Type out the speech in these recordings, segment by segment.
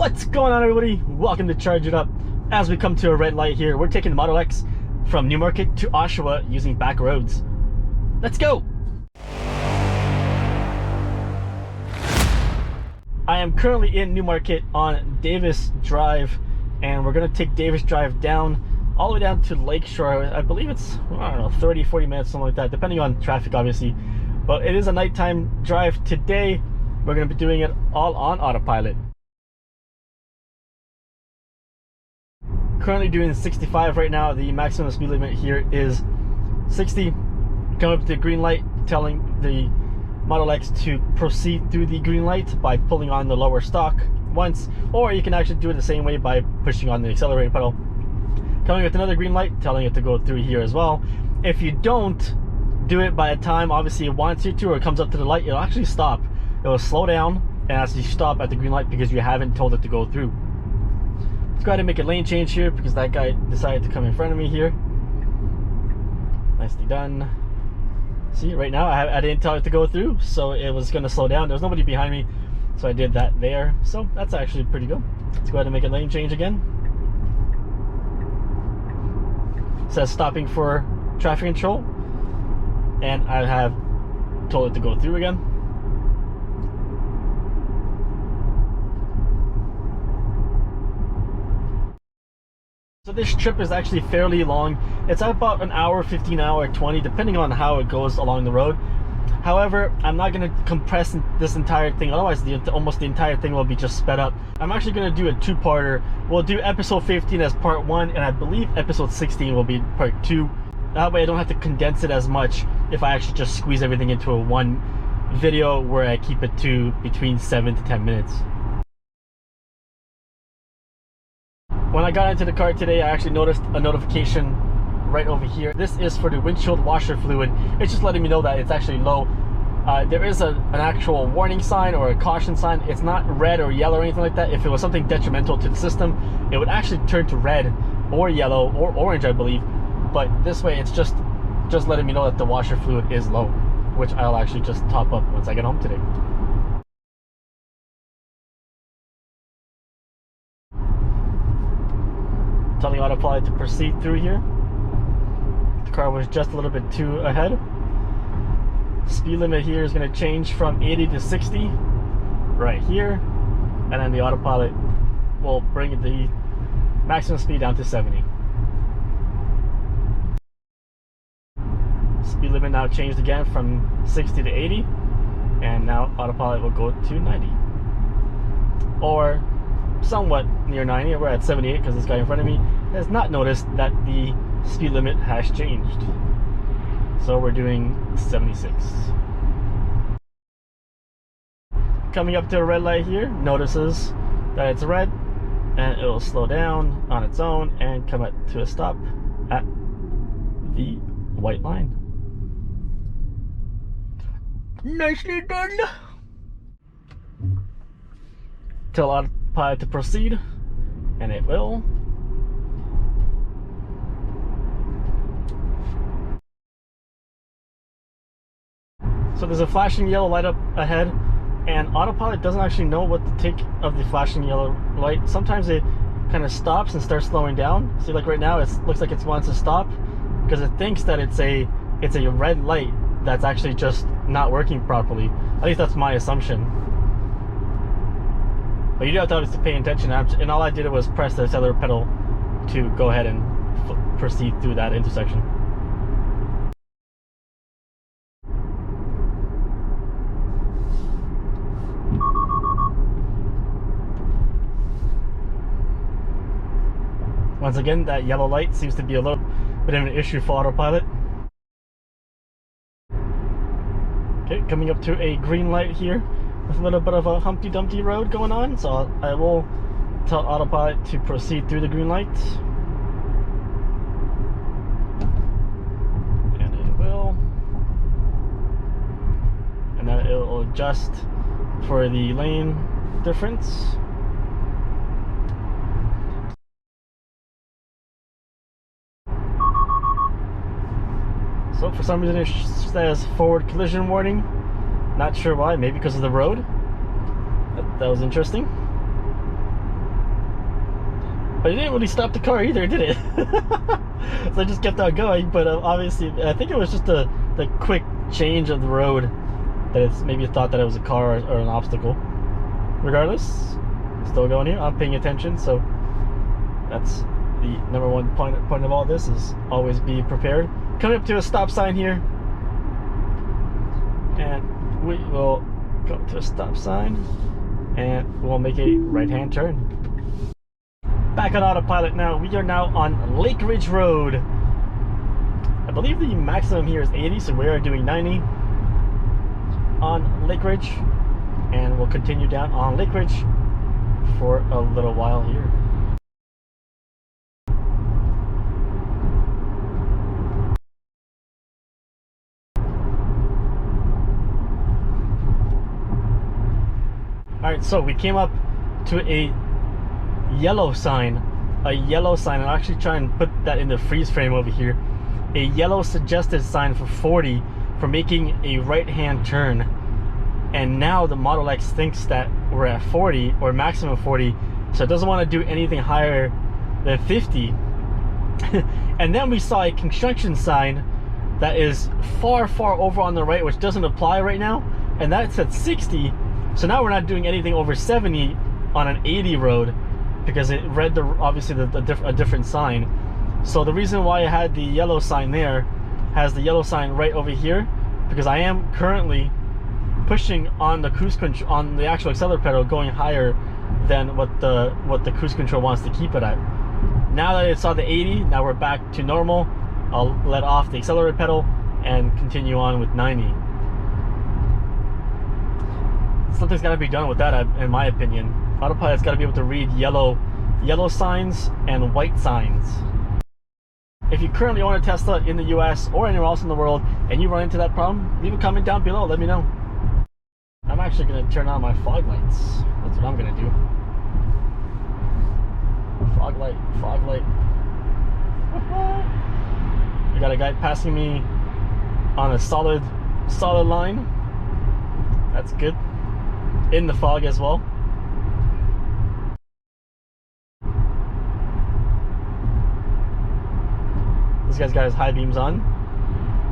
What's going on, everybody? Welcome to Charge It Up. As we come to a red light here, we're taking the Model X from Newmarket to Oshawa using back roads. Let's go! I am currently in Newmarket on Davis Drive, and we're going to take Davis Drive down, all the way down to Lakeshore. I believe it's, I don't know, 30-40 minutes, something like that, depending on traffic, obviously. But it is a nighttime drive today. We're going to be doing it all on Autopilot. Currently doing 65 right now. The maximum speed limit here is 60. Come up to the green light, telling the Model X to proceed through the green light by pulling on the lower stalk once, or you can actually do it the same way by pushing on the accelerator pedal. Coming with another green light, telling it to go through here as well. If you don't do it by a time, obviously it wants you to, or it comes up to the light, it'll actually stop. It will slow down and actually stop at the green light because you haven't told it to go through. Let's go ahead and make a lane change here because that guy decided to come in front of me here. Nicely done. See, right now I didn't tell it to go through, so it was going to slow down. There was nobody behind me, so I did that there. So that's actually pretty good. Let's go ahead and make a lane change again. It says stopping for traffic control, and I have told it to go through again. So this trip is actually fairly long. It's about an hour, 15 hour, 20, depending on how it goes along the road. However, I'm not going to compress this entire thing, otherwise almost the entire thing will be just sped up. I'm actually going to do a two-parter. We'll do episode 15 as part 1, and I believe episode 16 will be part 2. That way I don't have to condense it as much if I actually just squeeze everything into a one video where I keep it to between 7 to 10 minutes. When I got into the car today, I actually noticed a notification right over here. This is for the windshield washer fluid. It's just letting me know that it's actually low. There is an actual warning sign or a caution sign. It's not red or yellow or anything like that. If it was something detrimental to the system, it would actually turn to red or yellow or orange, I believe. But this way, it's just letting me know that the washer fluid is low, which I'll actually just top up once I get home today. Telling Autopilot to proceed through here. The car was just a little bit too ahead. Speed limit here is going to change from 80 to 60 right here, and then the Autopilot will bring the maximum speed down to 70. Speed limit now changed again from 60 to 80, and now Autopilot will go to 90, or somewhat near 90. We're at 78 because this guy in front of me has not noticed that the speed limit has changed. So we're doing 76. Coming up to a red light here, notices that it's red, and it will slow down on its own and come to a stop at the white line. Nicely done! Tell Autopilot to proceed, and it will. So there's a flashing yellow light up ahead, and Autopilot doesn't actually know what to take of the flashing yellow light. Sometimes it kind of stops and starts slowing down. See, like right now, it looks like it wants to stop because it thinks that it's a red light that's actually just not working properly. At least that's my assumption. But you do have to obviously pay attention, and all I did was press the accelerator pedal to go ahead and proceed through that intersection. Once again, that yellow light seems to be a little bit of an issue for Autopilot. Okay, coming up to a green light here with a little bit of a Humpty Dumpty road going on, so I will tell Autopilot to proceed through the green light. And it will. And then it will adjust for the lane difference. So for some reason it says forward collision warning. Not sure why, maybe because of the road. That was interesting. But it didn't really stop the car either, did it? So I just kept on going, but obviously, I think it was just the quick change of the road that it's maybe thought that it was a car or an obstacle. Regardless, still going here. I'm paying attention, so that's the number one point of all this, is always be prepared. Coming up to a stop sign here, and we will go to a stop sign, and we'll make a right-hand turn. Back on autopilot now. We are now on Lake Ridge Road. I believe the maximum here is 80, so we are doing 90 on Lake Ridge, and we'll continue down on Lake Ridge for a little while here. Alright, so we came up to a yellow sign. I'll actually try and put that in the freeze frame over here. A yellow suggested sign for 40 for making a right-hand turn. And now the Model X thinks that we're at 40 or maximum 40, so it doesn't want to do anything higher than 50. And then we saw a construction sign that is far over on the right, which doesn't apply right now, and that's at 60. So now we're not doing anything over 70 on an 80 road, because it read obviously a different sign. So the reason why I had the yellow sign there has the yellow sign right over here, because I am currently pushing on the cruise control, on the actual accelerator pedal, going higher than what the cruise control wants to keep it at. Now that it's on the 80, now we're back to normal. I'll let off the accelerator pedal and continue on with 90. Something's got to be done with that, in my opinion. Autopilot's got to be able to read yellow signs and white signs. If you currently own a Tesla in the US or anywhere else in the world and you run into that problem, leave a comment down below, let me know. I'm actually going to turn on my fog lights. That's what I'm going to do. Fog light. We got a guy passing me on a solid line. That's good. In the fog as well. This guy's got his high beams on.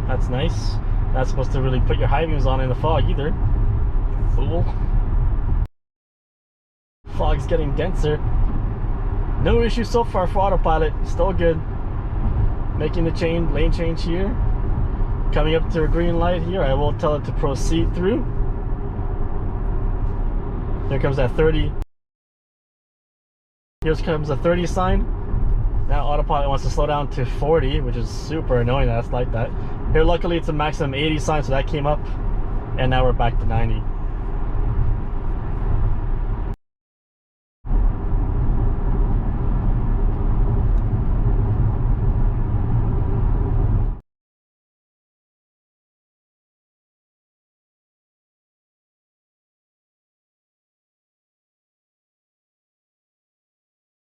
That's nice. Not supposed to really put your high beams on in the fog either. Fool. Fog's getting denser. No issue so far for autopilot. Still good. Making the lane change here. Coming up to a green light here. I will tell it to proceed through. There comes that 30. Here comes a 30 sign. Now autopilot wants to slow down to 40, which is super annoying that it's like that. Here luckily it's a maximum 80 sign, so that came up, and now we're back to 90.